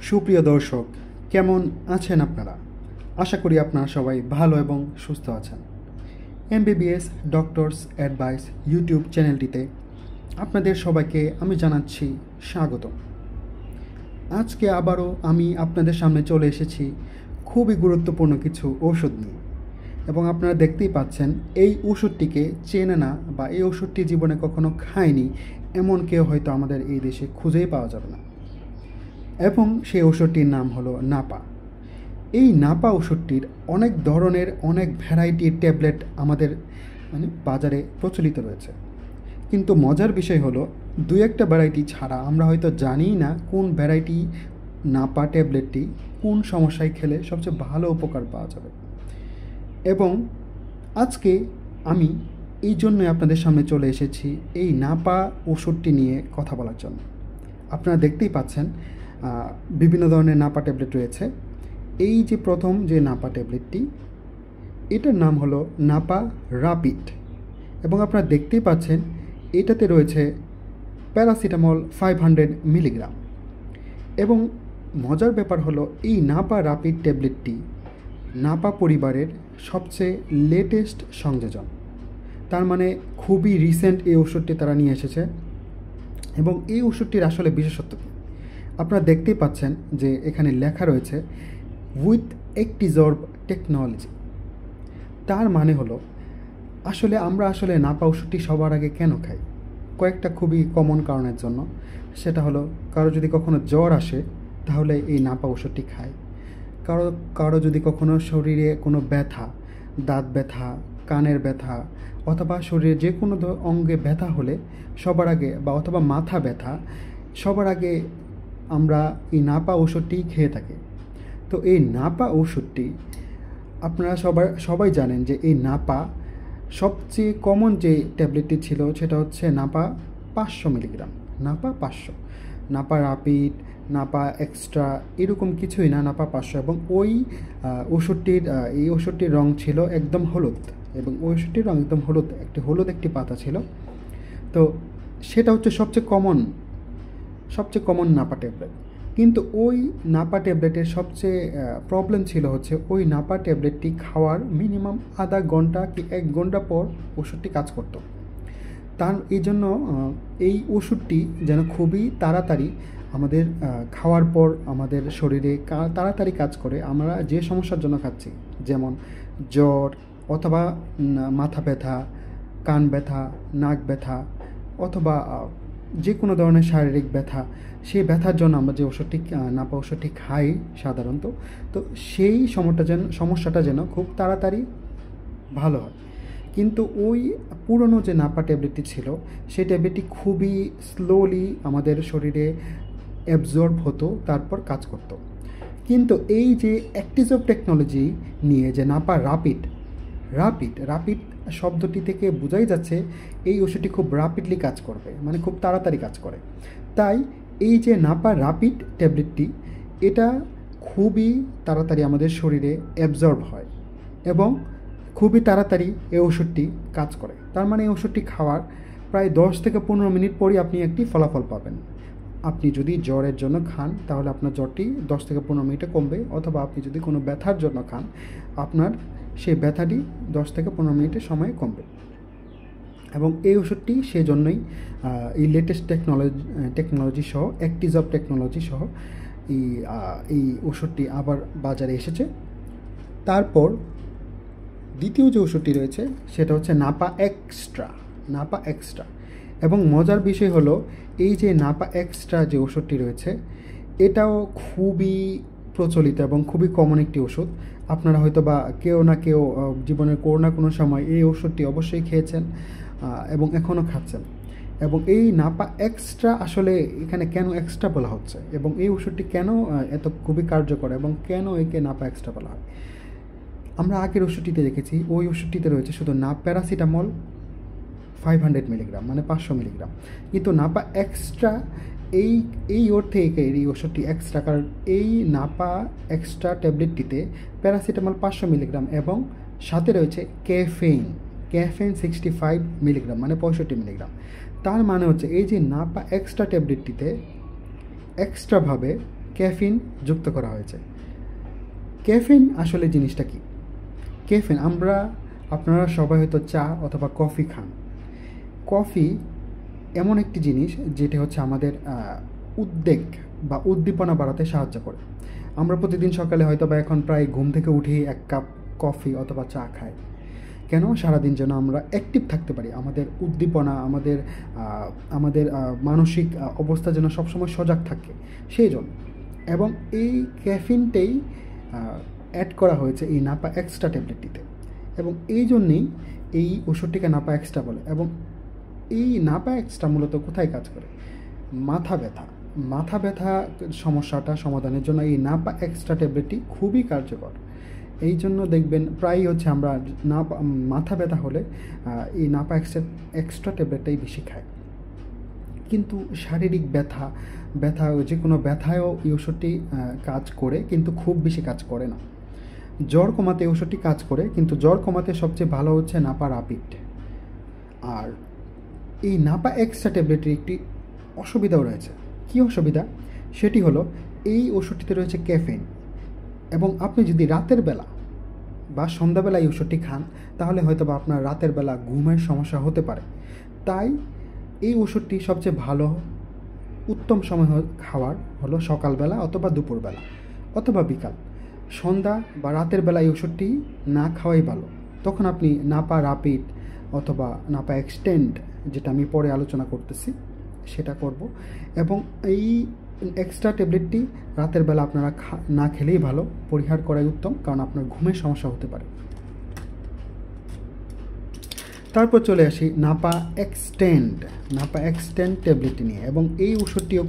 সুপ্রিয় দর্শক, কেমন আছেন আপনারা? আশা করি আপনারা সবাই ভালো এবং সুস্থ আছেন। এমবিবিএস ডক্টরস অ্যাডভাইস ইউটিউব চ্যানেলটিতে আপনাদের সবাইকে আমি জানাচ্ছি স্বাগত। আজকে আবারও আমি আপনাদের সামনে চলে এসেছি খুবই গুরুত্বপূর্ণ কিছু ওষুধ নিয়ে, এবং আপনারা দেখতেই পাচ্ছেন এই ওষুধটিকে চেনে না বা এই ওষুধটি জীবনে কখনো খায়নি এমন কেউ হয়তো আমাদের এই দেশে খুঁজেই পাওয়া যাবে না। এবং সেই ওষুধটির নাম হলো নাপা। এই নাপা ওষুধটির অনেক ধরনের অনেক ভ্যারাইটির ট্যাবলেট আমাদের বাজারে প্রচলিত রয়েছে, কিন্তু মজার বিষয় হলো দুই একটা ভ্যারাইটি ছাড়া আমরা হয়তো জানিই না কোন ভ্যারাইটি নাপা ট্যাবলেটটি কোন সমস্যায় খেলে সবচেয়ে ভালো উপকার পাওয়া যাবে। এবং আজকে আমি এই জন্যই আপনাদের সামনে চলে এসেছি এই নাপা ওষুধটি নিয়ে কথা বলার জন্য। আপনারা দেখতেই পাচ্ছেন বিভিন্ন ধরনের নাপা ট্যাবলেট রয়েছে। এই যে প্রথম যে নাপা ট্যাবলেটটি, এটার নাম হলো নাপা রাপিড, এবং আপনারা দেখতেই পাচ্ছেন এটাতে রয়েছে প্যারাসিটামল 500 মিলিগ্রাম। এবং মজার ব্যাপার হলো এই নাপা রাপিড ট্যাবলেটটি নাপা পরিবারের সবচেয়ে লেটেস্ট সংযোজন। তার মানে খুবই রিসেন্ট এই ওষুধটি তারা নিয়ে এসেছে। এবং এই ওষুধটির আসলে বিশেষত্ব কী আপনারা দেখতেই পাচ্ছেন যে এখানে লেখা রয়েছে উইথ একটিজর্ব টেকনোলজি। তার মানে হলো আমরা আসলে নাপা ওষুধটি সবার আগে কেন খাই? কয়েকটা খুবই কমন কারণের জন্য। সেটা হলো কারো যদি কখনো জ্বর আসে তাহলে এই নাপা ওষুধটি খায়। কারো যদি কখনো শরীরে কোনো ব্যথা, দাঁত ব্যথা, কানের ব্যথা অথবা শরীরে যে কোনো অঙ্গে ব্যথা হলে সবার আগে অথবা মাথা ব্যথা, সবার আগে আমরা এই নাপা ওষুধটি খেয়ে থাকি। তো এই নাপা ওষুধটি আপনারা সবাই জানেন যে এই নাপা সবচেয়ে কমন যে ট্যাবলেটটি ছিল সেটা হচ্ছে Napa 500 milligram, Napa 500, Napa rapid, Napa extra এরকম কিছুই না, নাপা 500। এবং এই ওষুধটির রং ছিল একদম হলুদ, এবং ওই ওষুধটির রং একদম হলুদ একটি পাতা ছিল। তো সেটা হচ্ছে সবচেয়ে কমন নাপা ট্যাবলেট। কিন্তু ওই নাপা ট্যাবলেটের সবচেয়ে প্রবলেম ছিল হচ্ছে ওই নাপা ট্যাবলেটটি খাওয়ার মিনিমাম আধা ঘন্টা কি 1 ঘন্টা পর ওষুধটি কাজ করতো। এই জন্য এই ওষুধটি যেন খুবই তাড়াতাড়ি আমাদের খাওয়ার পর আমাদের শরীরে তাড়াতাড়ি কাজ করে। আমরা যে সমস্যার জন্য খাচ্ছি, যেমন জ্বর অথবা মাথা ব্যথা, কান ব্যথা, নাক ব্যথা অথবা যে কোনো ধরনের শারীরিক ব্যথা, সেই ব্যথার জন্য আমরা যে নাপা ওষুধটি খাই সাধারণত, তো সেই সমস্যাটা যেন খুব তাড়াতাড়ি ভালো হয়। কিন্তু ওই পুরনো যে নাপা ট্যাবলেটটি ছিল সেই ট্যাবলেটটি খুবই স্লোলি আমাদের শরীরে অ্যাবজর্ব হতো, তারপর কাজ করত। কিন্তু এই যে অ্যাক্টিজর্ব টেকনোলজি নিয়ে যে নাপা রাপিড শব্দটি থেকে বোঝাই যাচ্ছে এই ওষুধটি খুব রাপিডলি কাজ করবে, মানে খুব তাড়াতাড়ি কাজ করে। তাই এই যে নাপা রাপিড ট্যাবলেটটি, এটা খুবই তাড়াতাড়ি আমাদের শরীরে অ্যাবজর্ব হয় এবং খুবই তাড়াতাড়ি এই ওষুধটি কাজ করে। তার মানে এই ওষুধটি খাওয়ার প্রায় 10 থেকে 15 মিনিট পরই আপনি একটি ফলাফল পাবেন। আপনি যদি জ্বরের জন্য খান তাহলে আপনার জ্বরটি 10 থেকে 15 মিনিটে কমবে, অথবা আপনি যদি কোনো ব্যথার জন্য খান আপনার সেই ব্যথাটি 10 থেকে 15 মিনিটের সময় কমবে। এবং এই ওষুধটি সেই জন্যই এই লেটেস্ট টেকনোলজি সহ অ্যাক্টিজর্ব টেকনোলজি সহ এই ওষুধটি আবার বাজারে এসেছে। তারপর দ্বিতীয় যে ওষুধটি রয়েছে সেটা হচ্ছে নাপা এক্সট্রা। এবং মজার বিষয় হলো এই যে নাপা এক্সট্রা যে ওষুধটি রয়েছে এটাও খুবই প্রচলিত এবং খুবই কমন একটি ওষুধ। আপনারা হয়তো বা কেউ না কেউ জীবনের কোনো না কোনো সময় এই ওষুধটি অবশ্যই খেয়েছেন এবং এখনও খাচ্ছেন। এবং এই নাপা এক্সট্রা আসলে এখানে কেন এক্সট্রা বলা হচ্ছে এবং এই ওষুধটি কেন এত খুবই কার্যকর এবং কেন একে নাপা এক্সট্রা বলা হয়, আমরা আগের ওষুধটিতে দেখেছি ওই ওষুধটিতে রয়েছে শুধু প্যারাসিটামল 500 মিলিগ্রাম, মানে 500 মিলিগ্রাম। কিন্তু নাপা এক্সট্রা এই অর্থে এই ওষুধটি এক্সট্রা, কারণ এই নাপা এক্সট্রা ট্যাবলেটটিতে প্যারাসিটামল 500 মিলিগ্রাম এবং সাথে রয়েছে ক্যাফেইন 65 মিলিগ্রাম, মানে 65 মিলিগ্রাম। তার মানে হচ্ছে এই যে নাপা এক্সট্রা ট্যাবলেটটিতে এক্সট্রাভাবে ক্যাফিন যুক্ত করা হয়েছে। ক্যাফিন আসলে জিনিসটা কি? ক্যাফিন আপনারা সবাই হয়তো চা অথবা কফি খান। কফি এমন একটি জিনিস যেটি হচ্ছে আমাদের উদ্বেগ বা উদ্দীপনা বাড়াতে সাহায্য করে। আমরা প্রতিদিন সকালে হয়তো বা এখন প্রায় ঘুম থেকে উঠেই 1 কাপ কফি অথবা চা খাই। কেন? সারাদিন যেন আমরা অ্যাক্টিভ থাকতে পারি, আমাদের উদ্দীপনা, আমাদের মানসিক অবস্থা যেন সবসময় সজাগ থাকে, সেই জন্য। এবং এই ক্যাফিনটাই অ্যাড করা হয়েছে এই নাপা এক্সট্রা ট্যাবলেটটিতে, এবং এই জন্যেই এই ওষুধটিকে নাপা এক্সট্রা বলে। এবং এই নাপা এক্সট্রা মূলত কোথায় কাজ করে? মাথা ব্যথা সমস্যাটা সমাধানের জন্য এই নাপা এক্সট্রা ট্যাবলেটটি খুবই কার্যকর। এই জন্য দেখবেন প্রায়ই হচ্ছে আমরা মাথা ব্যথা হলে এই নাপা এক্সট্রা ট্যাবলেটটাই বেশি খাই। কিন্তু শারীরিক ব্যথা যে কোনো ব্যথায়ও এই ওষুধটি কাজ করে, কিন্তু খুব বেশি কাজ করে না। জ্বর কমাতে এই ওষুধটি কাজ করে, কিন্তু জ্বর কমাতে সবচেয়ে ভালো হচ্ছে নাপা রাপিড। আর এই নাপা এক্সট্রা ট্যাবলেটের একটি অসুবিধাও রয়েছে। কী অসুবিধা? সেটি হলো এই ওষুধটিতে রয়েছে ক্যাফেইন, এবং আপনি যদি রাতের বেলা বা সন্ধ্যাবেলা এই ওষুধটি খান তাহলে হয়তো বা আপনার রাতের বেলা ঘুমের সমস্যা হতে পারে। তাই এই ওষুধটি সবচেয়ে ভালো উত্তম সময় খাওয়ার হলো সকালবেলা অথবা দুপুরবেলা অথবা বিকাল। সন্ধ্যা বা রাতের বেলা এই ওষুধটি না খাওয়াই ভালো। তখন আপনি নাপা রাপিড অথবা নাপা এক্সটেন্ড, যেটা আমি পরে আলোচনা করতেছি, সেটা করব। এবং এই এক্সট্রা ট্যাবলেটটি রাতের বেলা আপনারা না খেলেই ভালো, পরিহার করাই উত্তম, কারণ আপনার ঘুমের সমস্যা হতে পারে। তারপর চলে আসি নাপা এক্সটেন্ড ট্যাবলেটটি নিয়ে। এবং এই ওষুধটিও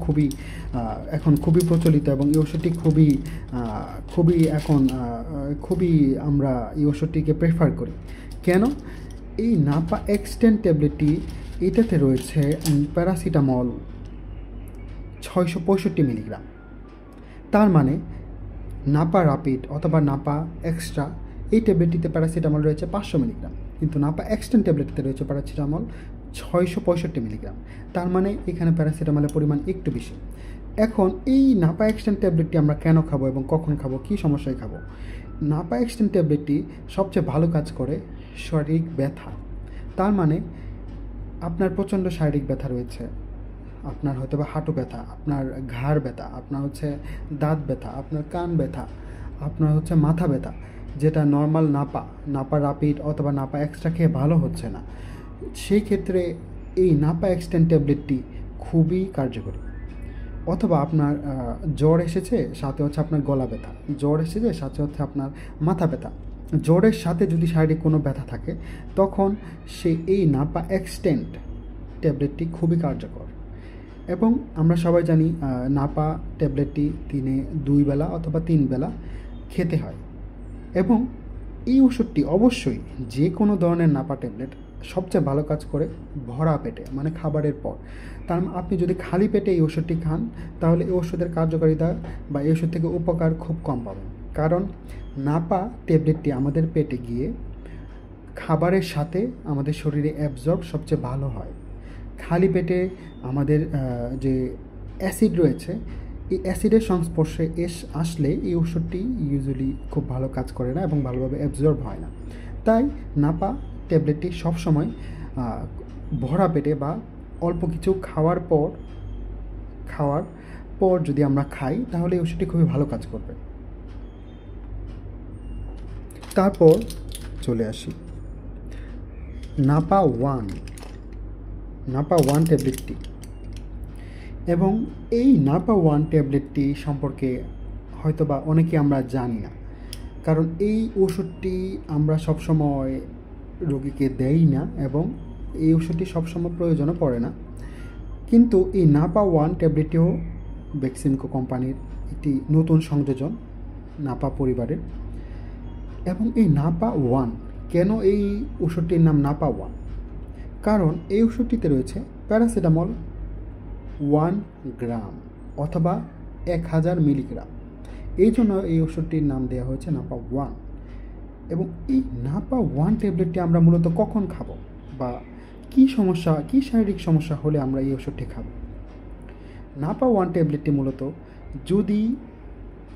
এখন খুবই প্রচলিত, এবং এই ওষুধটি খুবই আমরা এই ওষুধটিকে প্রেফার করি। কেন? এই নাপা এক্সটেন্ড ট্যাবলেটটি, এটাতে রয়েছে প্যারাসিটামল 665 মিলিগ্রাম। তার মানে নাপা রাপিড অথবা নাপা এক্সট্রা এই ট্যাবলেটটিতে প্যারাসিটামল রয়েছে 500 মিলিগ্রাম, কিন্তু নাপা এক্সটেন্ড ট্যাবলেটটিতে রয়েছে প্যারাসিটামল 665 মিলিগ্রাম। তার মানে এখানে প্যারাসিটামলের পরিমাণ একটু বেশি। এখন এই নাপা এক্সটেন্ড ট্যাবলেটটি আমরা কেন খাবো এবং কখন খাবো, কী সমস্যায় খাবো? নাপা এক্সটেন্ড ট্যাবলেটটি সবচেয়ে ভালো কাজ করে শারীরিক ব্যথা। তার মানে আপনার প্রচণ্ড শারীরিক ব্যথা রয়েছে, আপনার হয়তো বা হাঁটু ব্যথা, আপনার ঘাড় ব্যথা, আপনার হচ্ছে দাঁত ব্যথা, আপনার কান ব্যথা, আপনার হচ্ছে মাথা ব্যথা, যেটা নর্মাল নাপা রাপিড অথবা নাপা এক্সট্রা খেয়ে ভালো হচ্ছে না, সেই ক্ষেত্রে এই নাপা এক্সটেন্ড ট্যাবলেটটি খুবই কার্যকরী। অথবা আপনার জ্বর এসেছে, সাথে হচ্ছে আপনার গলা ব্যথা, জ্বর এসেছে সাথে হচ্ছে আপনার মাথা ব্যথা, জ্বরের সাথে যদি শারীরিক কোনো ব্যথা থাকে, তখন এই নাপা এক্সটেন্ড ট্যাবলেটটি খুবই কার্যকর। এবং আমরা সবাই জানি নাপা ট্যাবলেটটি দিনে 2 বেলা অথবা 3 বেলা খেতে হয়। এবং এই ওষুধটি অবশ্যই যে কোনো ধরনের নাপা ট্যাবলেট সবচেয়ে ভালো কাজ করে ভরা পেটে, মানে খাবারের পর। তার আপনি যদি খালি পেটে এই ওষুধটি খান তাহলে এই ওষুধের কার্যকারিতা বা এই ওষুধ থেকে উপকার খুব কম পাবেন, কারণ নাপা ট্যাবলেটটি আমাদের পেটে গিয়ে খাবারের সাথে আমাদের শরীরে অ্যাবজর্ব সবচেয়ে ভালো হয়। খালি পেটে আমাদের যে অ্যাসিড রয়েছে, এই অ্যাসিডের সংস্পর্শে আসলে এই ওষুধটি ইউজুয়ালি খুব ভালো কাজ করে না এবং ভালোভাবে অ্যাবজর্ব হয় না। তাই নাপা ট্যাবলেটটি সবসময় ভরা পেটে বা অল্প কিছু খাওয়ার পর যদি আমরা খাই তাহলে এই ওষুধটি খুবই ভালো কাজ করবে। তারপর চলে আসি নাপা ওয়ান ট্যাবলেটটি। এবং এই নাপা ওয়ান ট্যাবলেটটি সম্পর্কে হয়তোবা অনেকে আমরা জানি না, কারণ এই ওষুধটি আমরা সবসময় রোগীকে দেই না এবং এই ওষুধটি সবসময় প্রয়োজনও পড়ে না। কিন্তু এই নাপা ওয়ান ট্যাবলেটটিও বেক্সিমকো কোম্পানির একটি নতুন সংযোজন নাপা পরিবারের। এবং এই নাপা ওয়ান, কেন এই ওষুধটির নাম নাপা ওয়ান? কারণ এই ওষুধটিতে রয়েছে প্যারাসিটামল 1 গ্রাম অথবা 1000 মিলিগ্রাম। এই জন্য এই ওষুধটির নাম দেওয়া হয়েছে নাপা ওয়ান। এবং এই নাপা ওয়ান ট্যাবলেটটি আমরা মূলত কখন খাবো বা কী শারীরিক সমস্যা হলে আমরা এই ওষুধটি খাবো? নাপা ওয়ান ট্যাবলেটটি মূলত যদি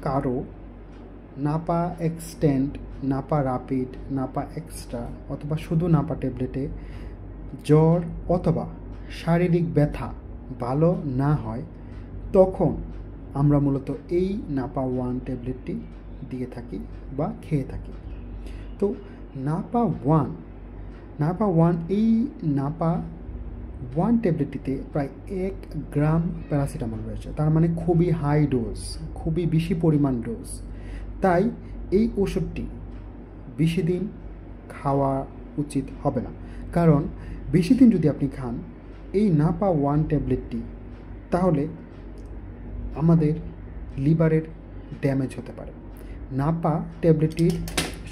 কারো Napa extend, Napa rapid, Napa extra অথবা শুধু নাপা ট্যাবলেটে জ্বর অথবা শারীরিক ব্যথা ভালো না হয়, তখন আমরা মূলত এই নাপা 1 ট্যাবলেটটি দিয়ে থাকি বা খেয়ে থাকি। তো নাপা 1 এই নাপা 1 ট্যাবলেটটিতে প্রায় 1 গ্রাম প্যারাসিটামল রয়েছে, তার মানে খুবই হাই ডোজ, খুবই বেশি পরিমাণ ডোজ। তাই এই ওষুধটি বেশি দিন খাওয়া উচিত হবে না, কারণ বেশি দিন যদি আপনি খান এই নাপা 1 ট্যাবলেটটি, তাহলে আমাদের লিভারের ড্যামেজ হতে পারে। নাপা ট্যাবলেটটির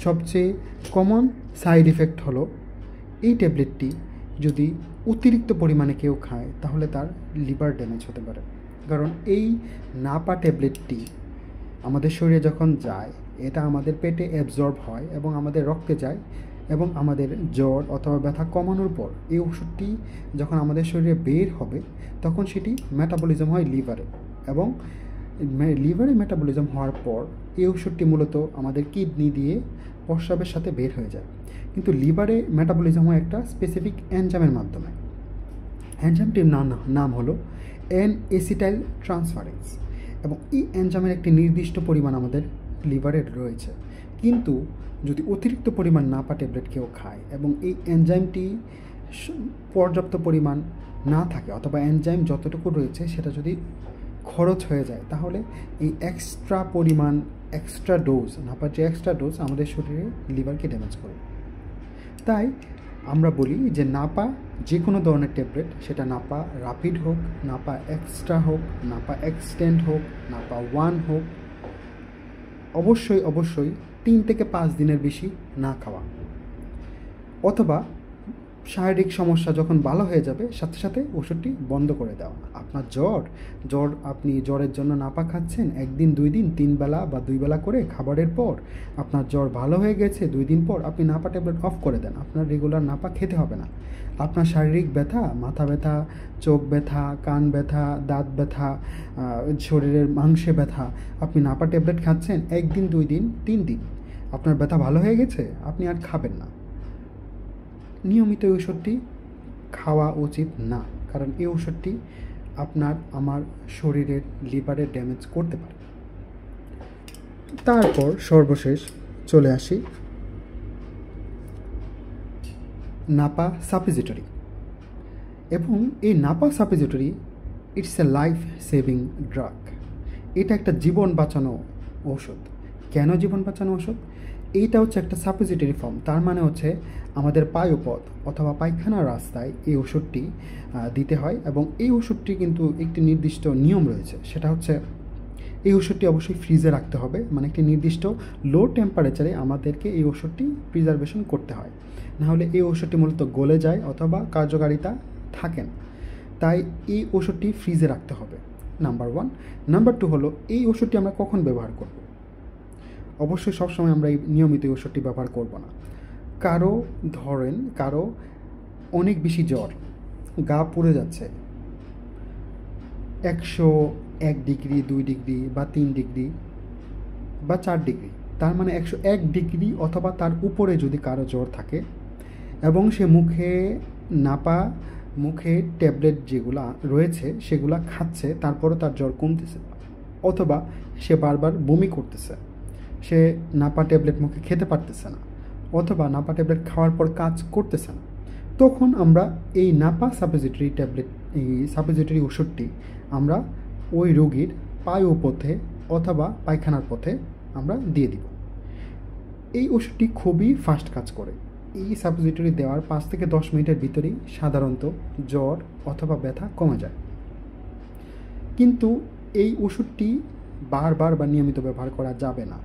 সবচেয়ে কমন সাইড এফেক্ট হলো এই ট্যাবলেটটি যদি অতিরিক্ত পরিমাণে কেউ খায় তাহলে তার লিভার ড্যামেজ হতে পারে। কারণ এই নাপা ট্যাবলেটটি আমাদের শরীরে যখন যায়, এটা আমাদের পেটে অ্যাবজর্ব হয় এবং আমাদের রক্তে যায়, এবং আমাদের জ্বর অথবা ব্যথা কমানোর পর এই ওষুধটি যখন আমাদের শরীরে বের হবে, তখন সেটি মেটাবলিজম হয় লিভারে, এবং লিভারে মেটাবলিজম হওয়ার পর এই ওষুধটি মূলত আমাদের কিডনি দিয়ে প্রস্রাবের সাথে বের হয়ে যায়। কিন্তু লিভারে মেটাবলিজম হয় একটা স্পেসিফিক এনজাইমের মাধ্যমে। এনজাইমটির নাম হলো N-অ্যাসিটাইল ট্রান্সফারেন্স, এবং এই এনজাইমের একটি নির্দিষ্ট পরিমাণ আমাদের লিভারে রয়েছে। কিন্তু যদি অতিরিক্ত পরিমাণ নাপা ট্যাবলেট কেউ খায় এবং এই এনজাইমটি পর্যাপ্ত পরিমাণ না থাকে, অথবা এনজাইম যতটুকু রয়েছে সেটা যদি খরচ হয়ে যায়, তাহলে এই এক্সট্রা ডোজ, নাপার যে এক্সট্রা ডোজ আমাদের শরীরে লিভারকে ড্যামেজ করে। তাই আমরা বলি যে নাপা যে কোনো ধরনের ট্যাবলেট, সেটা নাপা রাপিড হোক, নাপা এক্সট্রা হোক, নাপা এক্সটেন্ড হোক, নাপা 1 হোক, অবশ্যই 3 থেকে 5 দিনের বেশি না খাওয়া, অথবা শারীরিক সমস্যা যখন ভালো হয়ে যাবে সাথে সাথে ওষুধটি বন্ধ করে দেওয়া। আপনার জ্বর আপনি জ্বরের জন্য নাপা খাচ্ছেন, 1 দিন 2 দিন 3 বেলা বা 2 বেলা করে খাবারের পর আপনার জ্বর ভালো হয়ে গেছে, 2 দিন পর আপনি নাপা ট্যাবলেট অফ করে দেন, আপনার রেগুলার নাপা খেতে হবে না। আপনার শারীরিক ব্যথা, মাথা ব্যথা, চোখ ব্যথা, কান ব্যথা, দাঁত ব্যথা, শরীরের মাংসে ব্যথা, আপনি নাপা ট্যাবলেট খাচ্ছেন 1 দিন 2 দিন 3 দিন, আপনার ব্যথা ভালো হয়ে গেছে, আপনি আর খাবেন না। নিয়মিত এই ওষুধটি খাওয়া উচিত না, কারণ এই ওষুধটি আমার শরীরের লিভারের ড্যামেজ করতে পারে। তারপর সর্বশেষ চলে আসি নাপা সাপিজিটরি, এবং এই Napa suppository it's a life saving drug. এটা একটা জীবন বাঁচানো ওষুধ। কেন জীবন বাঁচানো ওষুধ? এইটা হচ্ছে একটা সাপিজিটরি ফর্ম, তার মানে হচ্ছে আমাদের পায়ুপথ অথবা পায়খানার রাস্তায় এই ওষুধটি দিতে হয়, এবং এই ওষুধটি কিন্তু একটি নির্দিষ্ট নিয়ম রয়েছে। সেটা হচ্ছে এই ওষুধটি অবশ্যই ফ্রিজে রাখতে হবে, মানে একটি নির্দিষ্ট লো টেম্পারেচারে আমাদেরকে এই ওষুধটি প্রিজারভেশন করতে হয়, নাহলে এই ওষুধটি মূলত গলে যায় অথবা কার্যকারিতা থাকে না। তাই এই ওষুধটি ফ্রিজে রাখতে হবে, নাম্বার 1। নাম্বার 2 হলো এই ওষুধটি আমরা কখন ব্যবহার করব? অবশ্যই সবসময় আমরা এই নিয়মিত এই ওষুধটি ব্যবহার করব না। কারো অনেক বেশি জ্বর, গা পুড়ে যাচ্ছে, 101 ডিগ্রি, 2 ডিগ্রি বা 3 ডিগ্রি বা 4 ডিগ্রি, তার মানে 101 ডিগ্রি অথবা তার উপরে যদি কারো জ্বর থাকে, এবং সে মুখে ট্যাবলেট যেগুলো রয়েছে সেগুলো খাচ্ছে, তারপরও তার জ্বর কমতেছে, অথবা সে বারবার বমি করতেছে, সে নাপা ট্যাবলেট মুখে খেতে পারতেছে না, অথবা নাপা ট্যাবলেট খাওয়ার পর কাজ করতেছে না, তখন আমরা এই নাপা সাপিজিটরি ওষুধটি আমরা ওই রোগীর পায়ুপথে অথবা পায়খানার পথে আমরা দিয়ে দিব। এই ওষুধটি খুবই ফাস্ট কাজ করে। এই সাপিজিটরি দেওয়ার 5 থেকে 10 মিনিটের ভিতরেই সাধারণত জ্বর অথবা ব্যথা কমে যায়। কিন্তু এই ওষুধটি বারবার বা নিয়মিত ব্যবহার করা যাবে না।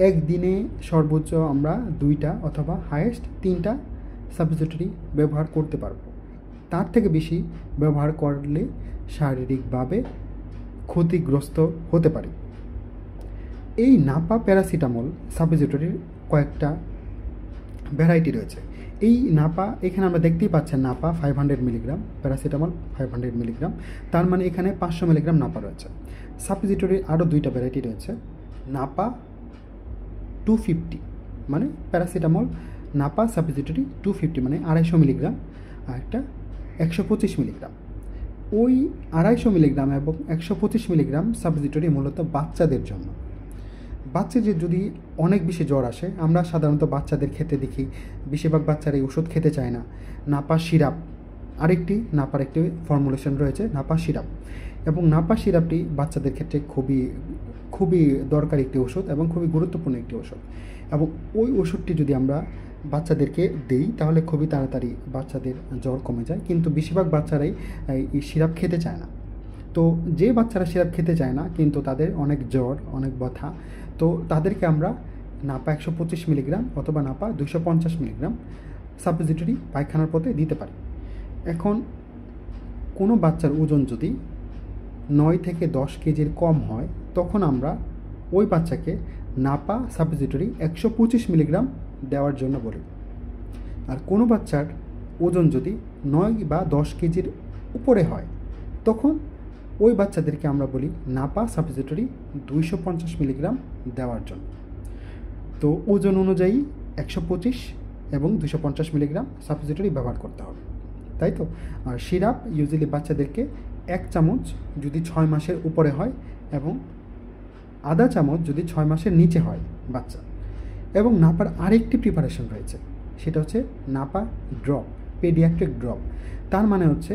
একদিনে সর্বোচ্চ আমরা 2টা অথবা হাইয়েস্ট 3টা সাপিজিটরি ব্যবহার করতে পারবো। তার থেকে বেশি ব্যবহার করলে শারীরিকভাবে ক্ষতিগ্রস্ত হতে পারে। এই নাপা প্যারাসিটামল সাপিজিটরির কয়েকটা ভ্যারাইটি রয়েছে। এই নাপা এখানে আমরা দেখতেই পাচ্ছেন নাপা 500 মিলিগ্রাম, প্যারাসিটামল 500 মিলিগ্রাম, তার মানে এখানে 500 মিলিগ্রাম নাপা রয়েছে। সাপোজিটরির আরও দুইটা ভ্যারাইটি রয়েছে, নাপা 250 মানে প্যারাসিটামল নাপা সাপোজিটরি 250 মানে 250 মিলিগ্রাম, আর একটা 125 মিলিগ্রাম। ওই 250 মিলিগ্রাম এবং 125 মিলিগ্রাম সাপোজিটরি মূলত বাচ্চাদের জন্য। বাচ্চাদের যদি অনেক বেশি জ্বর আসে, আমরা সাধারণত বাচ্চাদের ক্ষেত্রে দেখি বেশিরভাগ বাচ্চারা এই ওষুধ খেতে চায় না। নাপা সিরাপ আরেকটি নাপার একটি ফর্মুলেশন রয়েছে, নাপা সিরাপ, এবং নাপা সিরাপটি বাচ্চাদের ক্ষেত্রে খুবই দরকারি একটি ওষুধ এবং খুবই গুরুত্বপূর্ণ একটি ওষুধ। এবং ওই ওষুধটি যদি আমরা বাচ্চাদেরকে দিই তাহলে খুবই তাড়াতাড়ি বাচ্চাদের জ্বর কমে যায়, কিন্তু বেশিরভাগ বাচ্চারাই এই সিরাপ খেতে চায় না। তো যে বাচ্চারা সিরাপ খেতে চায় না কিন্তু তাদের অনেক জ্বর, অনেক ব্যথা, তো তাদেরকে আমরা নাপা 125 মিলিগ্রাম অথবা নাপা 250 মিলিগ্রাম সাপোজিটরি পায়খানার পথে দিতে পারি। এখন কোনো বাচ্চার ওজন যদি 9 থেকে 10 কেজির কম হয় তখন আমরা ওই বাচ্চাকে নাপা সাপোজিটরি 125 মিলিগ্রাম দেওয়ার জন্য বলি। আর কোনো বাচ্চার ওজন যদি 9 বা 10 কেজির উপরে হয় তখন ওই বাচ্চাদেরকে আমরা বলি নাপা সাপোজিটরি 250 মিলিগ্রাম দেওয়ার জন্য। তো ওজন অনুযায়ী 125 এবং 250 মিলিগ্রাম সাপোজিটরি ব্যবহার করতে হবে, তাই তো। আর সিরাপ ইউজুয়ালি বাচ্চাদেরকে 1 চামচ যদি 6 মাসের উপরে হয় এবং আধা চামচ যদি 6 মাসের নিচে হয় বাচ্চা। এবং নাপার আরেকটি প্রিপারেশন রয়েছে, সেটা হচ্ছে নাপা ড্রপ, পেডিয়াট্রিক ড্রপ। তার মানে হচ্ছে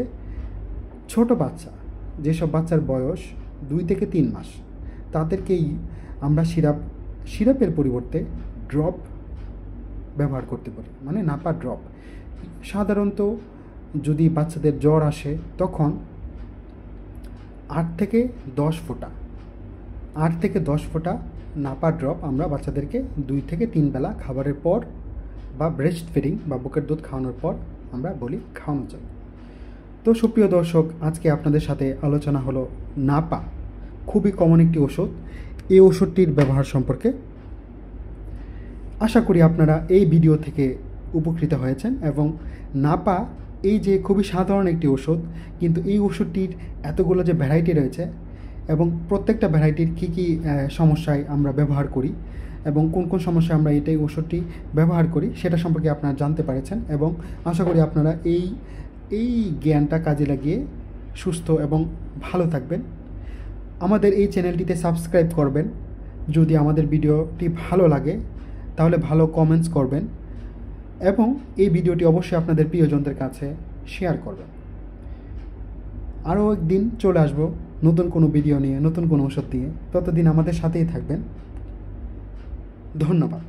ছোট বাচ্চা, যেসব বাচ্চার বয়স 2 থেকে 3 মাস, তাদেরকেই আমরা সিরাপের পরিবর্তে ড্রপ ব্যবহার করতে পারি, মানে নাপা ড্রপ। সাধারণত যদি বাচ্চাদের জ্বর আসে তখন 8 থেকে 10 ফোঁটা নাপা ড্রপ আমরা বাচ্চাদেরকে 2 থেকে 3 বেলা খাবারের পর বা ব্রেস্ট ফিডিং বা বুকের দুধ খাওয়ানোর পর আমরা বলি খাওয়ানোর জন্য। তো সুপ্রিয় দর্শক, আজকে আপনাদের সাথে আলোচনা হলো নাপা, খুবই কমন একটি ওষুধ, এই ওষুধটির ব্যবহার সম্পর্কে। আশা করি আপনারা এই ভিডিও থেকে উপকৃত হয়েছেন। এবং নাপা এই যে খুবই সাধারণ একটি ওষুধ, কিন্তু এই ওষুধটির এতগুলো যে ভ্যারাইটি রয়েছে এবং প্রত্যেকটা ভ্যারাইটির কী কী সমস্যায় আমরা ব্যবহার করি এবং কোন কোন সমস্যায় আমরা এই ওষুধটি ব্যবহার করি সেটা সম্পর্কে আপনারা জানতে পেরেছেন। এবং আশা করি আপনারা এই জ্ঞানটা কাজে লাগিয়ে সুস্থ এবং ভালো থাকবেন। আমাদের এই চ্যানেলটিতে সাবস্ক্রাইব করবেন। যদি আমাদের ভিডিওটি ভালো লাগে তাহলে ভালো কমেন্টস করবেন এবং এই ভিডিওটি অবশ্যই আপনাদের প্রিয়জনদের কাছে শেয়ার করবেন। আরও একদিন চলে আসবো নতুন কোনো ভিডিও নিয়ে, নতুন কোনো ওষুধ দিয়ে। ততদিন আমাদের সাথেই থাকবেন। ধন্যবাদ।